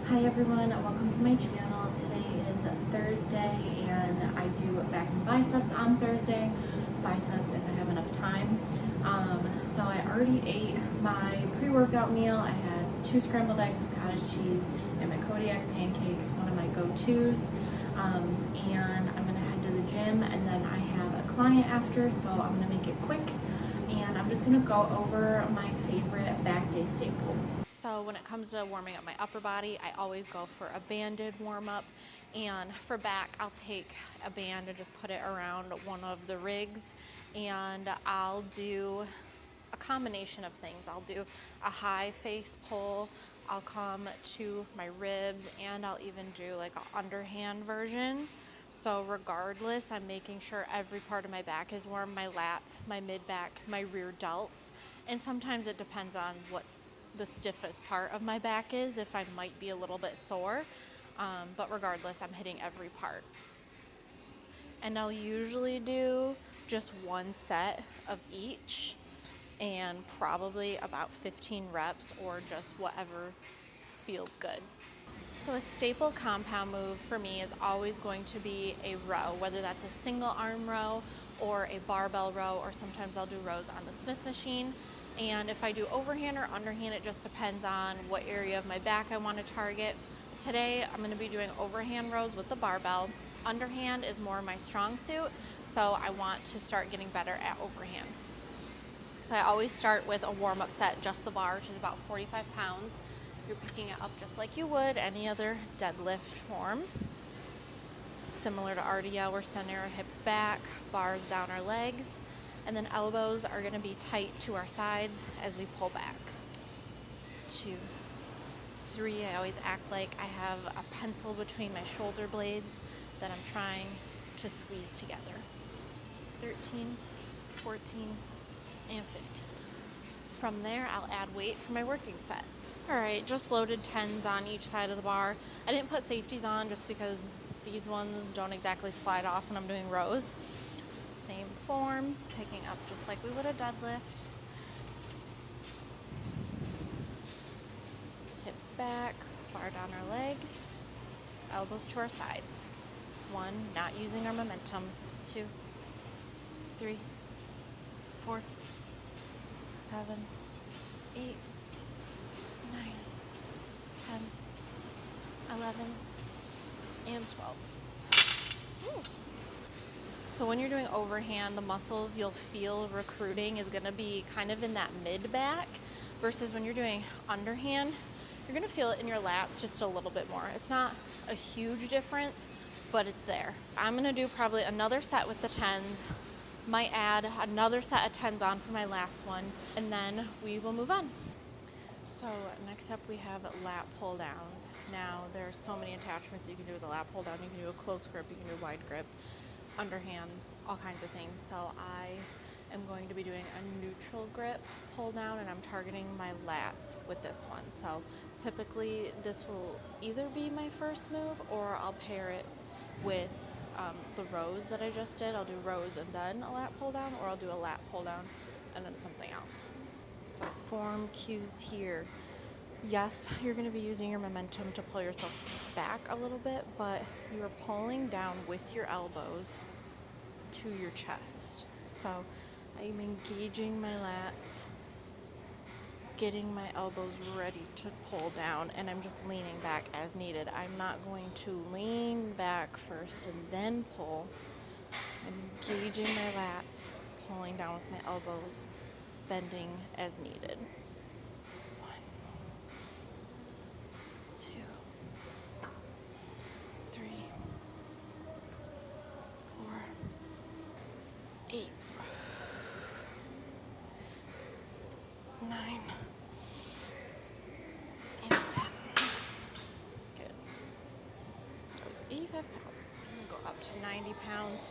Hi everyone, welcome to my channel. Today is Thursday and I do back and biceps on Thursday. Biceps if I have enough time. So I already ate my pre-workout meal. I had 2 scrambled eggs with cottage cheese and my Kodiak pancakes, one of my go-tos. And I'm gonna head to the gym and then I have a client after, so I'm gonna make it quick. And I'm just gonna go over my favorite back day staples. So when it comes to warming up my upper body, I always go for a banded warm up. And for back, I'll take a band and just put it around one of the rigs. And I'll do a combination of things. I'll do a high face pull. I'll come to my ribs and I'll even do like an underhand version. So regardless, I'm making sure every part of my back is warm, my lats, my mid back, my rear delts. And sometimes it depends on what the stiffest part of my back is, if I might be a little bit sore, but regardless, I'm hitting every part. And I'll usually do just one set of each and probably about 15 reps or just whatever feels good. So a staple compound move for me is always going to be a row, whether that's a single arm row or a barbell row, or sometimes I'll do rows on the Smith machine. And if I do overhand or underhand, it just depends on what area of my back I want to target. Today, I'm going to be doing overhand rows with the barbell. Underhand is more my strong suit, so I want to start getting better at overhand. So I always start with a warm-up set, just the bar, which is about 45 pounds. You're picking it up just like you would any other deadlift form. Similar to RDL, we're sending our hips back, bars down our legs, and then elbows are going to be tight to our sides as we pull back. 2, 3, I always act like I have a pencil between my shoulder blades that I'm trying to squeeze together. 13, 14, and 15. From there, I'll add weight for my working set. All right, just loaded 10s on each side of the bar. I didn't put safeties on just because these ones don't exactly slide off when I'm doing rows. Same form, picking up just like we would a deadlift. Hips back, bar down our legs, elbows to our sides. 1, not using our momentum. 2, 3, 4, 7, 8, 9, 10, 11, and 12. Ooh. So when you're doing overhand, the muscles you'll feel recruiting is gonna be kind of in that mid back, versus when you're doing underhand, you're gonna feel it in your lats just a little bit more. It's not a huge difference, but it's there. I'm gonna do probably another set with the 10s, might add another set of 10s on for my last one, and then we will move on. So next up we have lat pull downs. Now there's so many attachments you can do with a lat pull down. You can do a close grip, you can do a wide grip, underhand, all kinds of things. So I am going to be doing a neutral grip pull down, and I'm targeting my lats with this one. So typically this will either be my first move or I'll pair it with the rows that I just did. I'll do rows and then a lat pull down, or I'll do a lat pull down and then something else. So form cues here. Yes, you're going to be using your momentum to pull yourself back a little bit, but you are pulling down with your elbows to your chest. So I'm engaging my lats, getting my elbows ready to pull down, and I'm just leaning back as needed. I'm not going to lean back first and then pull. I'm engaging my lats, pulling down with my elbows, bending as needed. 1, 2, 3, 4, 8, 9, and 10. Good. That was 85 pounds. I'm gonna go up to 90 pounds.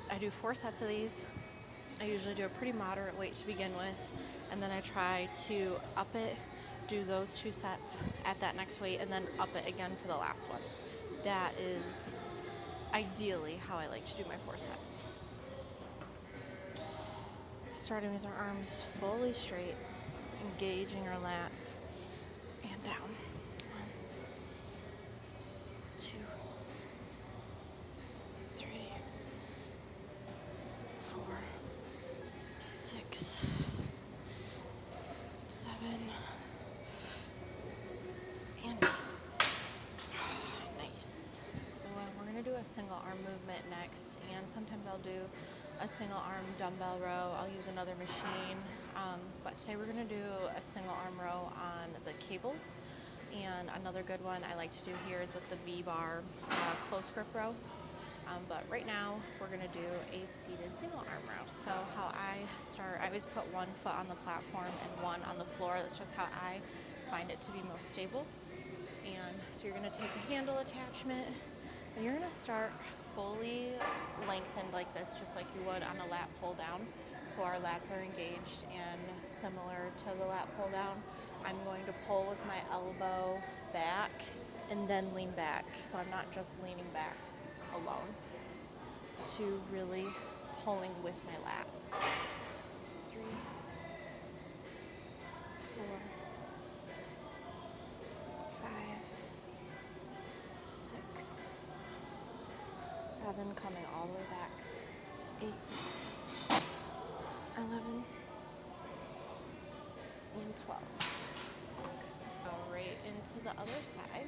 I do 4 sets of these. I usually do a pretty moderate weight to begin with, and then I try to up it, do those 2 sets at that next weight, and then up it again for the last one. That is ideally how I like to do my 4 sets. Starting with our arms fully straight, engaging our lats, and down. 1, 6, 7, and 8. Nice. We're gonna do a single arm movement next, and sometimes I'll do a single arm dumbbell row. I'll use another machine, but today we're gonna do a single arm row on the cables. And another good one I like to do here is with the V-bar close grip row. But right now we're gonna do a seated single arm row. So how I start, I always put one foot on the platform and one on the floor. That's just how I find it to be most stable. And so you're gonna take a handle attachment and you're gonna start fully lengthened like this, just like you would on a lat pull down. So our lats are engaged, and similar to the lat pull down, I'm going to pull with my elbow back and then lean back. So I'm not just leaning back alone, to really pulling with my lat. 3, 4, 5, 6, 7, coming all the way back. 8, 11, and 12. Go right into the other side.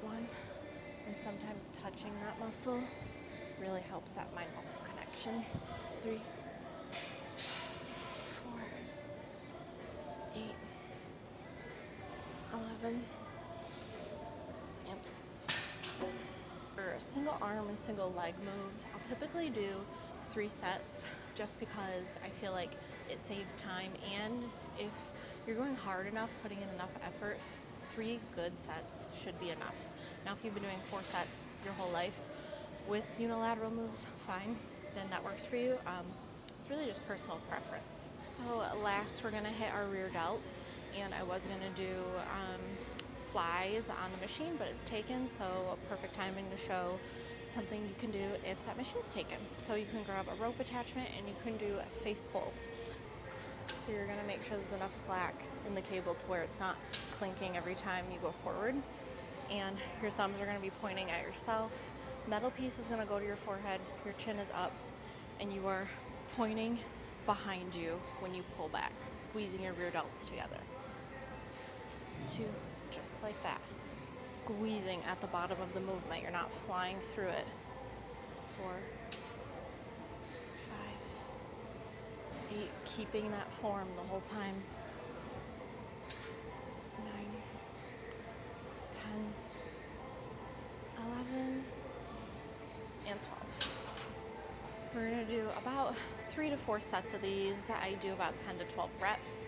1, and sometimes touching that muscle really helps that mind muscle connection. 3, 4, 8, 11, and 12. For single arm and single leg moves, I'll typically do 3 sets just because I feel like it saves time, and if you're going hard enough, putting in enough effort, 3 good sets should be enough. Now if you've been doing 4 sets your whole life with unilateral moves, fine, then that works for you. It's really just personal preference. So last we're gonna hit our rear delts, and I was gonna do flies on the machine, but it's taken, so perfect timing to show something you can do if that machine's taken. So you can grab a rope attachment and you can do face pulls. So you're gonna make sure there's enough slack in the cable to where it's not clinking every time you go forward. And your thumbs are gonna be pointing at yourself. Metal piece is gonna go to your forehead, your chin is up, and you are pointing behind you when you pull back, squeezing your rear delts together. 2, just like that. Squeezing at the bottom of the movement, you're not flying through it. 4, 5, 8, keeping that form the whole time. 9, 10, 11, and 12. We're gonna do about 3 to 4 sets of these. I do about 10 to 12 reps.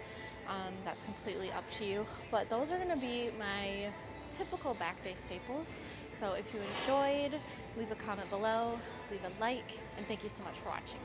That's completely up to you, but those are gonna be my typical back day staples. So if you enjoyed, leave a comment below, leave a like, and thank you so much for watching.